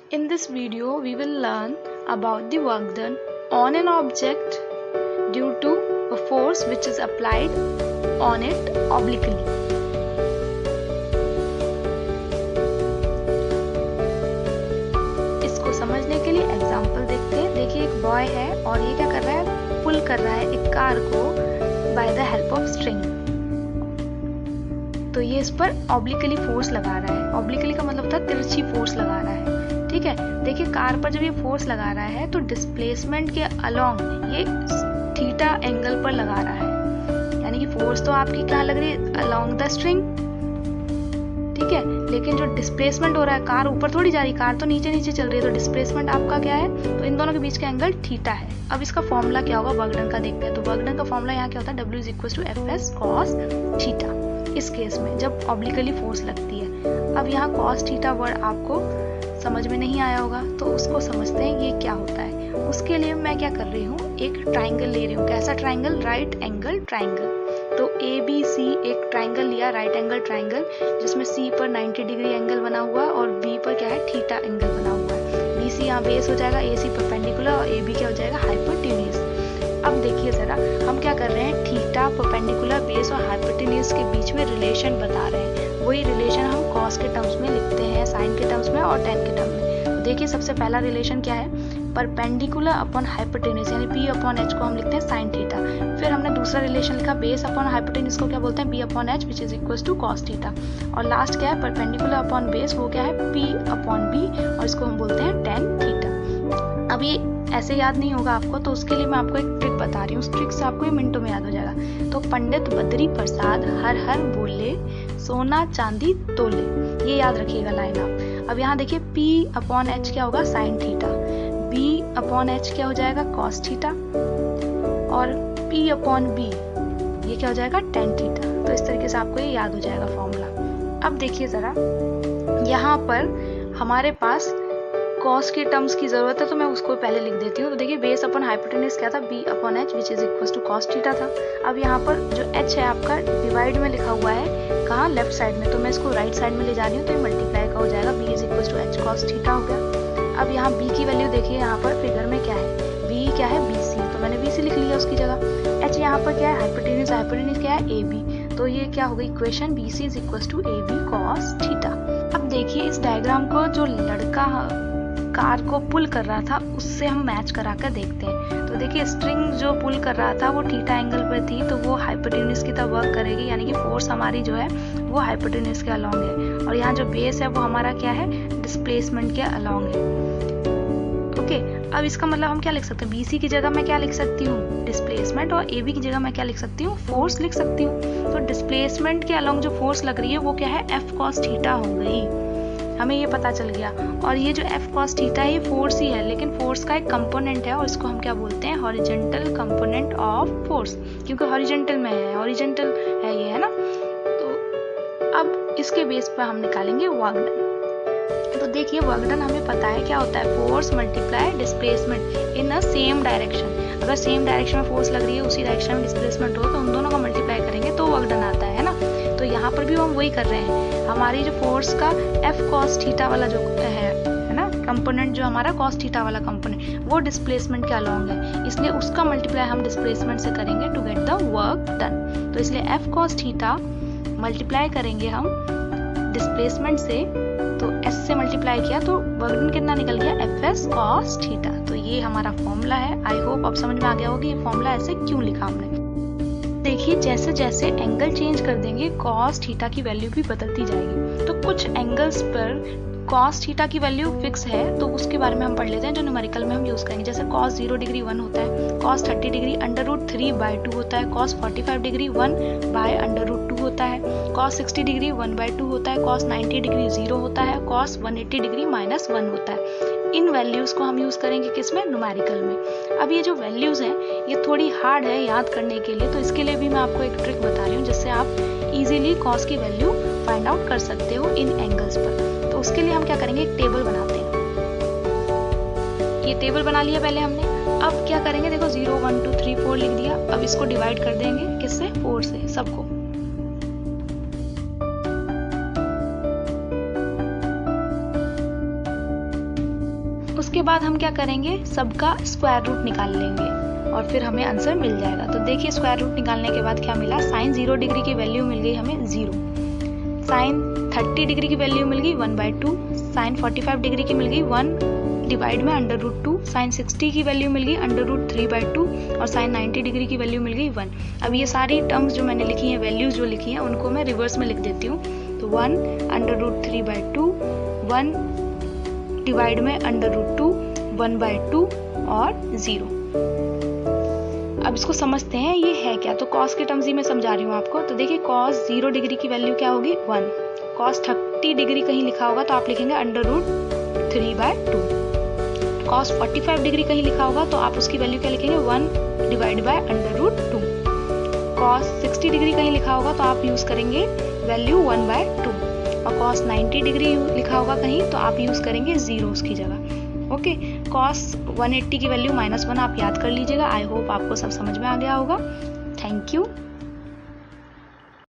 In this video, we will learn about the work done on an object due to a force which is applied on it obliquely. इसको समझने के लिए example देखते हैं। देखिए एक बॉय है और ये क्या कर रहा है, पुल कर रहा है एक कार को by the help of string. तो ये इस पर ऑब्लिकली फोर्स लगा रहा है। ऑब्लिकली का मतलब था तिरछी फोर्स लगा रहा है। ठीक है, देखिए कार पर जब ये फोर्स लगा रहा है तो डिस्प्लेसमेंट के अलोंग ये थीटा एंगल पर लगा रहा है, यानी कि फोर्स तो आपकी क्या लग रही है, अलोंग द स्ट्रिंग। ठीक है, लेकिन जो डिस्प्लेसमेंट हो रहा है, कार ऊपर थोड़ी जा रही, कार तो नीचे नीचे चल रही है, तो डिस्प्लेसमेंट आपका क्या है, तो इन दोनों के बीच का एंगल थीटा है। अब इसका फॉर्मूला क्या होगा वर्क डन का देखते हैं। तो वर्क डन का फॉर्मूला यहाँ क्या होता है, W = Fs cos थीटा। इस केस में जब ऑब्लिकली फोर्स लगती है। अब यहाँ cos थीटा वर्ड आपको समझ में नहीं आया होगा, तो उसको समझते हैं ये क्या होता है। उसके लिए मैं क्या कर रही हूँ, एक ट्राइंगल ले रही हूँ। कैसा ट्राइंगल, राइट एंगल ट्राइंगल। तो ABC एक ट्राइंगल लिया, राइट एंगल ट्राइंगल, जिसमें C पर 90 डिग्री एंगल बना हुआ है और B पर क्या है, थीटा एंगल बना हुआ है। BC यहाँ बेस हो जाएगा, AC परपेंडिकुलर और AB क्या हो जाएगा, हाइपोटेन्यूज। अब देखिए जरा, हम क्या कर रहे हैं, थीटा, परपेंडिकुलर, बेस और हाइपोटेन्यूज के बीच में रिलेशन बता रहे हैं। वही रिलेशन हम कॉस के टर्म्स में लिखते हैं, साइन के टर्म्स में और टेन के टर्म में। तो देखिए सबसे पहला रिलेशन क्या है, परपेंडिकुलर अपॉन हाइपोटेन्यूज, यानी P/H को हम लिखते हैं साइन थीटा। फिर हमने दूसरा रिलेशन लिखा, बेस अपॉन हाइपोटेन्यूज को क्या बोलते हैं, B/H which is equal to cos theta. और लास्ट क्या है, परपेंडिकुलर अपॉन बेस, वो क्या है, P/B, और इसको हम बोलते हैं टेन थीटा। अब ये ऐसे याद नहीं होगा आपको, तो उसके लिए मैं आपको एक ट्रिक बता रही हूँ। उस ट्रिक से आपको ये मिनटों में याद हो जाएगा। तो पंडित बद्री प्रसाद हर हर बोले, सोना चांदी तोले। ये याद रखिएगा लाइन आप। अब यहाँ देखिए P/H क्या होगा, साइन थीटा, B/H क्या हो जाएगा, कॉस थीटा, और P/B ये क्या हो जाएगा, टेन थीटा। तो इस तरीके से आपको ये याद हो जाएगा फॉर्मूला। अब देखिए जरा, यहाँ पर हमारे पास कॉस के टर्म्स की जरूरत है, तो मैं उसको पहले लिख देती हूँ। तो देखिए बेस अपॉन हाइपोटेन्यूज क्या था, B/H which is equal to cos theta था। अब यहाँ पर जो H है आपका डिवाइड में लिखा हुआ है, कहाँ, लेफ्ट साइड में, तो मैं इसको राइट साइड में ले जा रही हूँ, तो ये मल्टीप्लाई का हो जाएगा, B is equal to H cos theta हो गया। अब यहाँ B की वैल्यू देखिए, यहाँ पर फिगर में क्या है, B क्या है, BC, तो मैंने BC लिख लिया उसकी जगह। H यहाँ पर क्या है, हाइपोटेन्यूज, हाइपोटेन्यूज क्या है, AB, तो ये क्या हो गई equation, BC is equal to AB cos theta. अब देखिए इस डायग्राम को, जो लड़का कार को पुल कर रहा था उससे हम मैच करा कर देखते हैं। तो देखिए स्ट्रिंग जो पुल कर रहा था वो थीटा एंगल पर थी, तो वो हाइपोटेन्यूज की तरह वर्क करेगी, यानी कि फोर्स हमारी जो है वो हाइपोटेन्यूज के अलोंग है। और यहाँ जो बेस है वो हमारा क्या है, डिस्प्लेसमेंट के अलोंग है। ओके, अब इसका मतलब हम क्या लिख सकते हैं, BC की जगह मैं क्या लिख सकती हूँ, डिस्प्लेसमेंट, और AB की जगह मैं क्या लिख सकती हूँ, फोर्स लिख सकती हूँ। तो डिस्प्लेसमेंट के अलोंग जो फोर्स लग रही है वो क्या है, F cos थीटा हो गई। हमें ये पता चल गया। और ये जो F cos थीटा है ये फोर्स ही है, लेकिन फोर्स का एक कंपोनेंट है और इसको हम क्या बोलते हैं, हॉरिजॉन्टल कंपोनेंट ऑफ फोर्स, क्योंकि हॉरिजॉन्टल में है, हॉरिजॉन्टल है ये, है ना। तो अब इसके बेस पर हम निकालेंगे वर्क डन। तो देखिए वर्क डन हमें पता है क्या होता है, force multiply displacement in a same direction. अगर सेम डायरेक्शन में फोर्स लग रही है, उसी डायरेक्शन में डिस्प्लेसमेंट हो, तो उन दोनों का मल्टीप्लाई करेंगे तो वर्क डन आता है ना। तो यहाँ पर भी हम वही कर रहे हैं। हमारी जो फोर्स का F cos थीटा वाला जो है ना कंपोनेंट, जो हमारा cos थीटा वाला कंपोनेंट, वो डिस्प्लेसमेंट के अलोंग है, इसलिए उसका मल्टीप्लाई हम डिस्प्लेसमेंट से करेंगे to get the work done. तो इसलिए F cos थीटा मल्टीप्लाई करेंगे हम डिस्प्लेसमेंट से, तो S से मल्टीप्लाई किया तो वर्क डन कितना निकल गया, Fs cos थीटा। तो ये हमारा फॉर्मूला है। आई होप अब समझ में आ गया होगा कि ये फॉर्मूला ऐसे क्यों लिखा हमने। देखिए जैसे जैसे एंगल चेंज कर देंगे cos थीटा की वैल्यू भी बदलती जाएगी। तो कुछ एंगल्स पर cos थीटा की वैल्यू फिक्स है, तो उसके बारे में हम पढ़ लेते हैं, जो न्यूमेरिकल में हम यूज करेंगे। जैसे cos 0 डिग्री 1 होता है, cos 30 डिग्री √3/2 होता है, cos 45 डिग्री 1/√2 होता है, cos 60 डिग्री 1/2 होता है, cos 90 डिग्री 0 होता है, cos 180 डिग्री -1 होता है। इन वैल्यूज को हम यूज करेंगे किसमें, न्यूमेरिकल में। अब ये जो वैल्यूज हैं ये थोड़ी हार्ड है याद करने के लिए, तो इसके लिए भी मैं आपको एक ट्रिक बता रही हूँ, जिससे आप इजीली cos की वैल्यू फाइंड आउट कर सकते हो इन एंगल्स पर। तो उसके लिए हम क्या करेंगे, एक टेबल बनाते हैं। ये टेबल बना लिया पहले हमने। अब क्या करेंगे, देखो 0 1 2 3 4 लिख दिया। अब इसको डिवाइड कर देंगे किससे, 4 से, सबको। उसके बाद हम क्या करेंगे, सबका स्क्वायर रूट निकाल लेंगे और फिर हमें आंसर मिल जाएगा। तो देखिए स्क्वायर रूट निकालने के बाद क्या मिला, साइन 0 डिग्री की वैल्यू मिल गई हमें 0, साइन 30 डिग्री की वैल्यू मिल गई 1/2, साइन 45 डिग्री की मिल गई 1 डिवाइड में √2, साइन 60 की वैल्यू मिल गई √3/2 और साइन 90 डिग्री की वैल्यू मिल गई 1। अब ये सारी टर्म्स जो मैंने लिखी हैं, वैल्यूज जो लिखी हैं, उनको मैं रिवर्स में लिख देती हूँ। तो 1 √3/2, 1 डिवाइड में √2, 1/2 और 0। अब इसको समझते हैं ये है क्या। तो कॉस के टर्म्स ही मैं समझा रही हूँ आपको। तो देखिए कॉस 0 डिग्री की वैल्यू क्या होगी 1, कॉस 30 डिग्री कहीं लिखा होगा तो आप लिखेंगे √3/2, कॉस 45 डिग्री कहीं लिखा होगा तो आप उसकी वैल्यू क्या लिखेंगे 1 डिवाइड बाय √2, कॉस 60 डिग्री कहीं लिखा होगा तो आप यूज करेंगे वैल्यू 1/2 और कॉस 90 डिग्री लिखा होगा कहीं तो आप यूज करेंगे 0 उसकी जगह। ओके, कॉस 180 की वैल्यू -1 आप याद कर लीजिएगा। आई होप आपको सब समझ में आ गया होगा। Thank you.